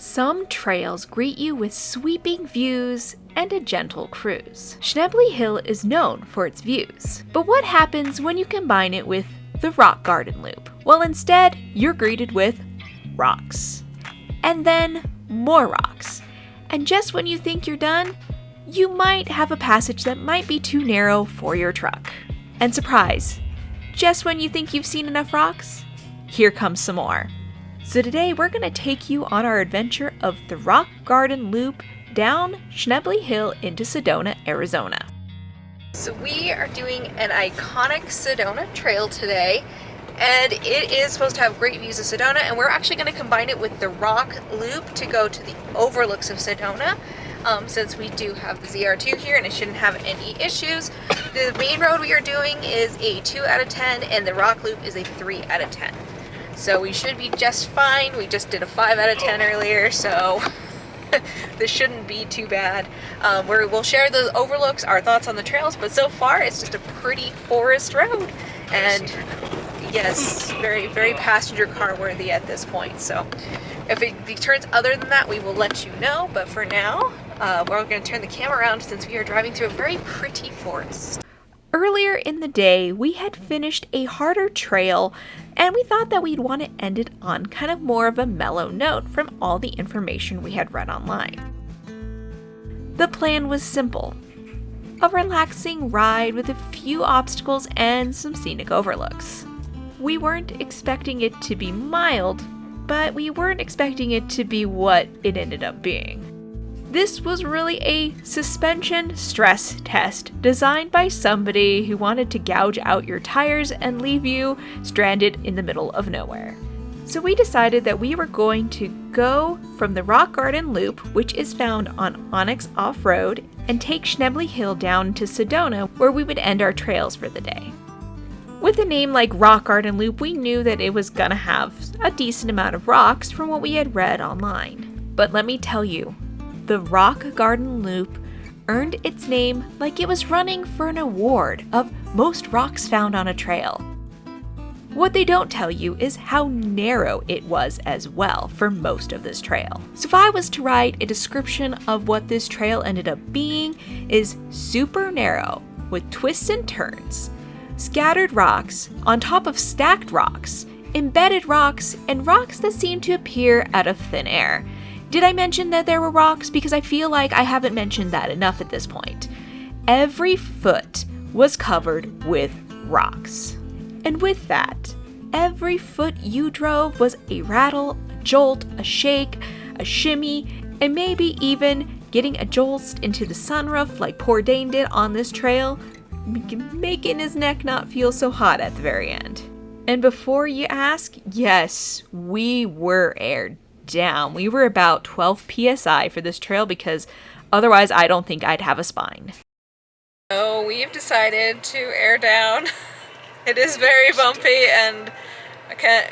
Some trails greet you with sweeping views and a gentle cruise. Schnebly Hill is known for its views, but what happens when you combine it with the rock garden loop? Well, instead, you're greeted with rocks. And then more rocks. And just when you think you're done, you might have a passage that might be too narrow for your truck. And surprise, just when you think you've seen enough rocks, here comes some more. So today we're going to take you on our adventure of the Rock Garden Loop down Schnebly Hill into Sedona, Arizona. So we are doing an iconic Sedona trail today, and it is supposed to have great views of Sedona, and we're actually going to combine it with the rock loop to go to the overlooks of Sedona, since we do have the ZR2 here and it shouldn't have any issues. The main road we are doing is a 2 out of 10 and the rock loop is a 3 out of 10. So we should be just fine. We just did a 5 out of 10 earlier, so this shouldn't be too bad. We'll share the overlooks, our thoughts on the trails, but so far it's just a pretty forest road. And yes, very, very passenger car worthy at this point. So if it turns other than that, we will let you know. But for now, we're going to turn the camera around since we are driving through a very pretty forest. Earlier in the day, we had finished a harder trail, and we thought that we'd want to end it on kind of more of a mellow note from all the information we had read online. The plan was simple: a relaxing ride with a few obstacles and some scenic overlooks. We weren't expecting it to be mild, but we weren't expecting it to be what it ended up being. This was really a suspension stress test designed by somebody who wanted to gouge out your tires and leave you stranded in the middle of nowhere. So we decided that we were going to go from the Rock Garden Loop, which is found on Onyx Off-Road, and take Schnebly Hill down to Sedona, where we would end our trails for the day. With a name like Rock Garden Loop, we knew that it was gonna have a decent amount of rocks from what we had read online. But let me tell you, the Rock Garden Loop earned its name like it was running for an award of most rocks found on a trail. What they don't tell you is how narrow it was as well for most of this trail. So if I was to write a description of what this trail ended up being, is super narrow with twists and turns, scattered rocks on top of stacked rocks, embedded rocks, and rocks that seem to appear out of thin air. Did I mention that there were rocks? Because I feel like I haven't mentioned that enough at this point. Every foot was covered with rocks. And with that, every foot you drove was a rattle, a jolt, a shake, a shimmy, and maybe even getting a jolt into the sunroof like poor Dane did on this trail, making his neck not feel so hot at the very end. And before you ask, yes, we were aired down. We were about 12 psi for this trail because otherwise I don't think I'd have a spine. So we've decided to air down. It is very bumpy and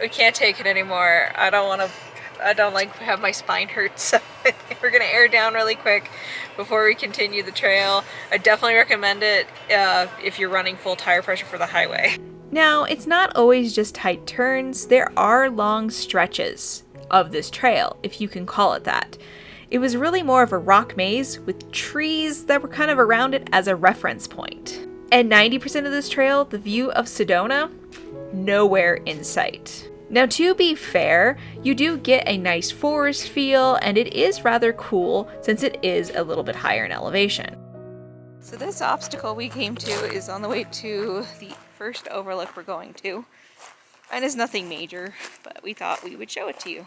we can't take it anymore. I don't like to have my spine hurt, so we're gonna air down really quick before we continue the trail. I definitely recommend it if you're running full tire pressure for the highway. Now, it's not always just tight turns. There are long stretches of this trail, if you can call it that. It was really more of a rock maze with trees that were kind of around it as a reference point. And 90% of this trail, the view of Sedona, nowhere in sight. Now, to be fair, you do get a nice forest feel, and it is rather cool since it is a little bit higher in elevation. So this obstacle we came to is on the way to the first overlook we're going to. And it's nothing major, but we thought we would show it to you.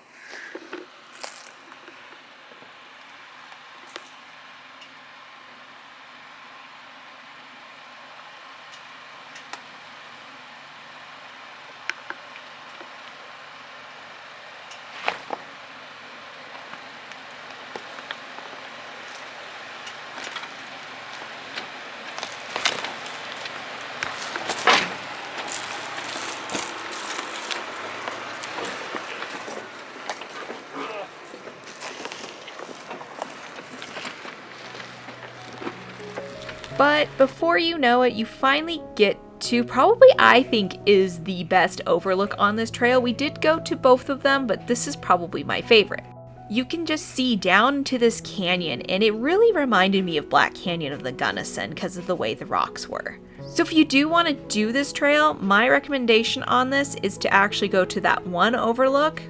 But before you know it, you finally get to probably, I think, is the best overlook on this trail. We did go to both of them, but this is probably my favorite. you can just see down to this canyon, and it really reminded me of Black Canyon of the Gunnison because of the way the rocks were. So if you do want to do this trail, my recommendation on this is to actually go to that one overlook,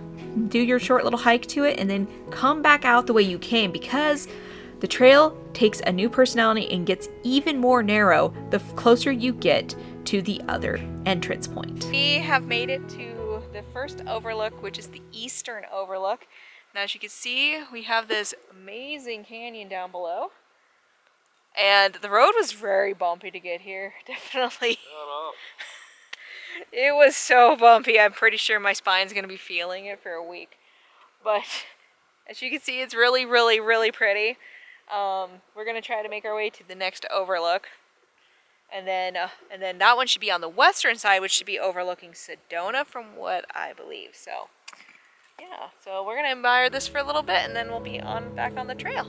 do your short little hike to it, and then come back out the way you came, because the trail takes a new personality and gets even more narrow the closer you get to the other entrance point. We have made it to the first overlook, which is the eastern overlook. And as you can see, we have this amazing canyon down below. And the road was very bumpy to get here, definitely. It was so bumpy, I'm pretty sure my spine's gonna be feeling it for a week. But as you can see, it's really, really, really pretty. We're gonna try to make our way to the next overlook. And then that one should be on the western side, which should be overlooking Sedona from what I believe. So yeah, so we're gonna admire this for a little bit and then we'll be back on the trail.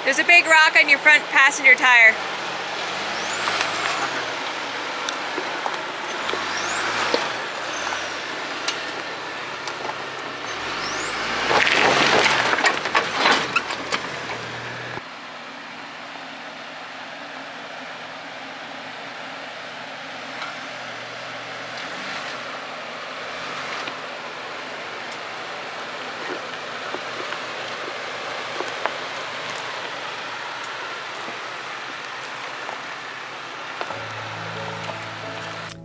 There's a big rock on your front passenger tire.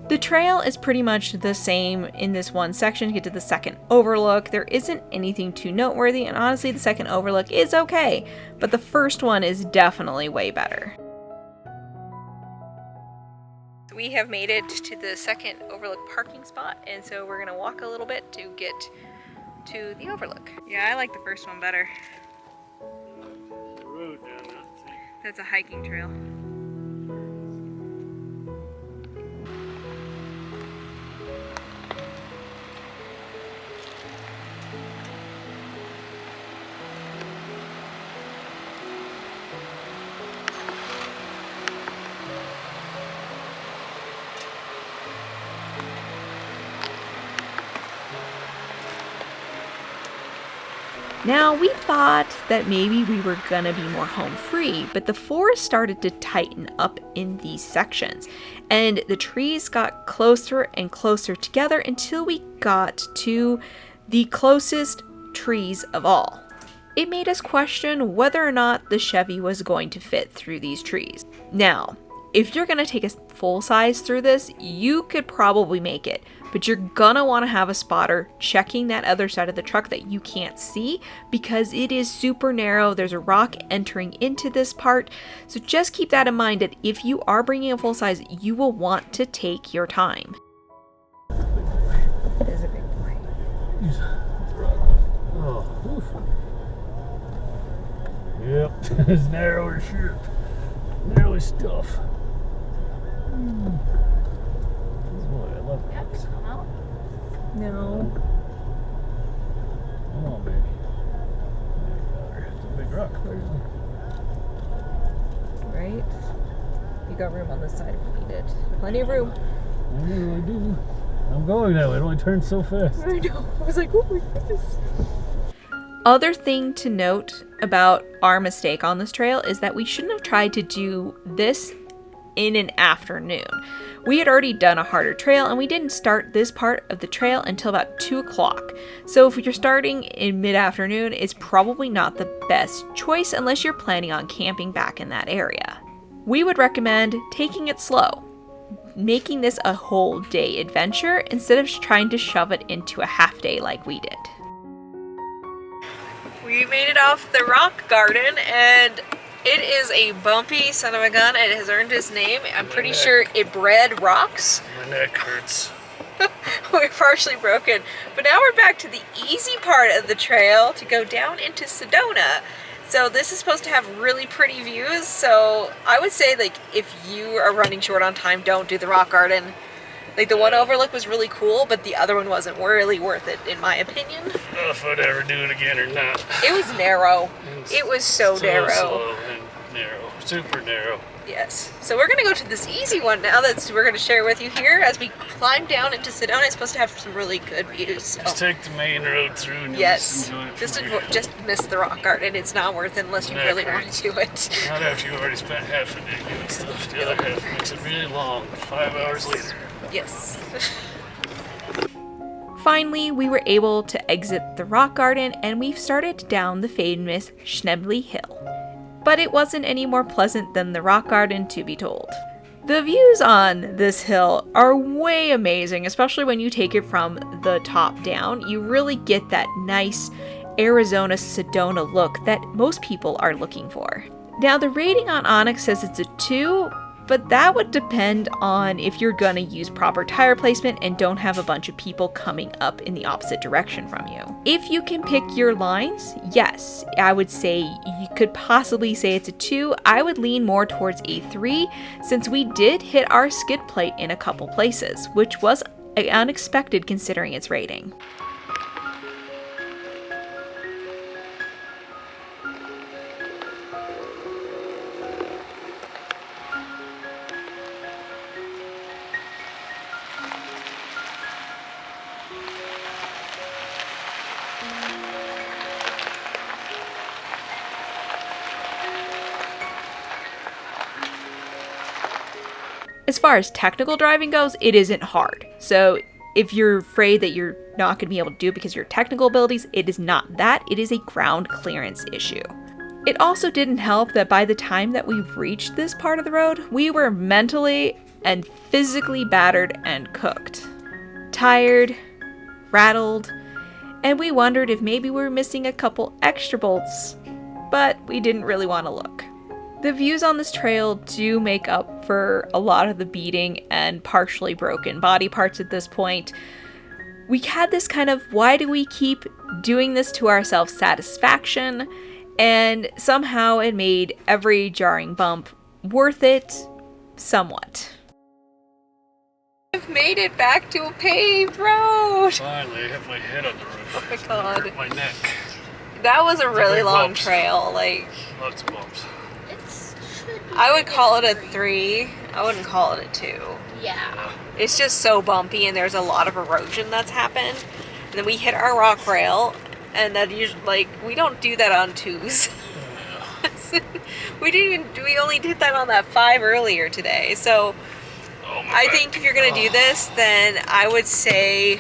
The trail is pretty much the same in this one section to get to the second overlook. There isn't anything too noteworthy, and honestly the second overlook is okay, but the first one is definitely way better. We have made it to the second overlook parking spot, and so we're gonna walk a little bit to get to the overlook. Yeah, I like the first one better. The road down that thing. That's a hiking trail. Now, we thought that maybe we were gonna be more home free, but the forest started to tighten up in these sections, and the trees got closer and closer together until we got to the closest trees of all. It made us question whether or not the Chevy was going to fit through these trees. Now, if you're gonna take a full size through this, you could probably make it, but you're gonna wanna have a spotter checking that other side of the truck that you can't see because it is super narrow. There's a rock entering into this part. So just keep that in mind that if you are bringing a full size, you will want to take your time. It is a big boy. Oh, oof. Yep, it's narrow as shit. Narrow as stuff. Boy, I love this. No. Come on, baby. It's a big rock. Right? You got room on this side if you need it. Plenty of room. I really do. I'm going that way. It only turns so fast. I know. I was like, oh my goodness. Other thing to note about our mistake on this trail is that we shouldn't have tried to do this in an afternoon. We had already done a harder trail and we didn't start this part of the trail until about 2 o'clock. So if you're starting in mid-afternoon, it's probably not the best choice unless you're planning on camping back in that area. We would recommend taking it slow, making this a whole day adventure instead of trying to shove it into a half day like we did. We made it off the rock garden and It is a bumpy son of a gun. It has earned its name. I'm pretty sure it bred rocks. My neck hurts. We're partially broken. But now we're back to the easy part of the trail to go down into Sedona. So this is supposed to have really pretty views. So I would say, like, if you are running short on time, don't do the rock garden. Like, the one overlook was really cool, but the other one wasn't really worth it, in my opinion. I don't know if I'd ever do it again or not. It was narrow. It was so narrow. Slow and narrow. Super narrow. Yes. So we're going to go to this easy one now that we're going to share with you here as we climb down into Sedona. It's supposed to have some really good views. So. Just take the main road through and yes. you'll just enjoy it. Just miss the rock garden. It's not worth it unless you really want to do it. Not after you already spent half a day doing stuff. The other half makes it really long. 5 hours later. Yes. Finally, we were able to exit the rock garden and we've started down the famous Schnebly Hill. But it wasn't any more pleasant than the rock garden, to be told. The views on this hill are way amazing, especially when you take it from the top down. You really get that nice Arizona Sedona look that most people are looking for. Now, the rating on Onyx says it's a 2, but that would depend on if you're gonna use proper tire placement and don't have a bunch of people coming up in the opposite direction from you. If you can pick your lines, yes, I would say you could possibly say it's a 2. I would lean more towards a 3 since we did hit our skid plate in a couple places, which was unexpected considering its rating. As far as technical driving goes, it isn't hard. So if you're afraid that you're not going to be able to do it because of your technical abilities, it is not that. It is a ground clearance issue. It also didn't help that by the time that we reached this part of the road, we were mentally and physically battered and cooked. Tired, rattled, and we wondered if maybe we were missing a couple extra bolts, but we didn't really want to look. The views on this trail do make up for a lot of the beating and partially broken body parts at this point. We had this kind of why do we keep doing this to ourselves satisfaction, and somehow it made every jarring bump worth it somewhat. I've made it back to a paved road! Finally, I have my head on the roof. Oh my god. Hurt my neck. That was a really long bumps. trail, like... Lots of bumps. I would call it a 3. I wouldn't call it a 2. Yeah. It's just so bumpy and there's a lot of erosion that's happened. And then we hit our rock rail, and that usually, like, we don't do that on 2s. We only did that on that 5 earlier today. So I think if you're gonna do this, then I would say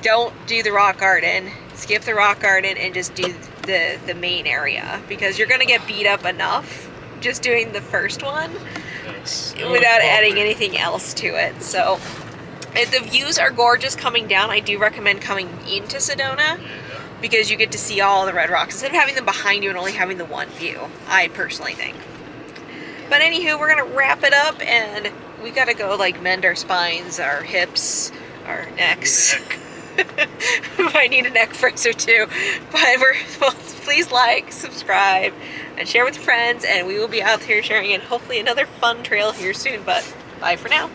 don't do the rock garden. Skip the rock garden and just do the main area, because you're gonna get beat up enough just doing the first one without adding anything else to it. So the views are gorgeous coming down. I do recommend coming into Sedona because you get to see all the red rocks instead of having them behind you and only having the one view, I personally think. But anywho, we're gonna wrap it up and we gotta go like mend our spines, our hips, our necks. I need a neck bracer too. But please like, subscribe, and share with your friends, and we will be out here sharing in hopefully another fun trail here soon. But bye for now.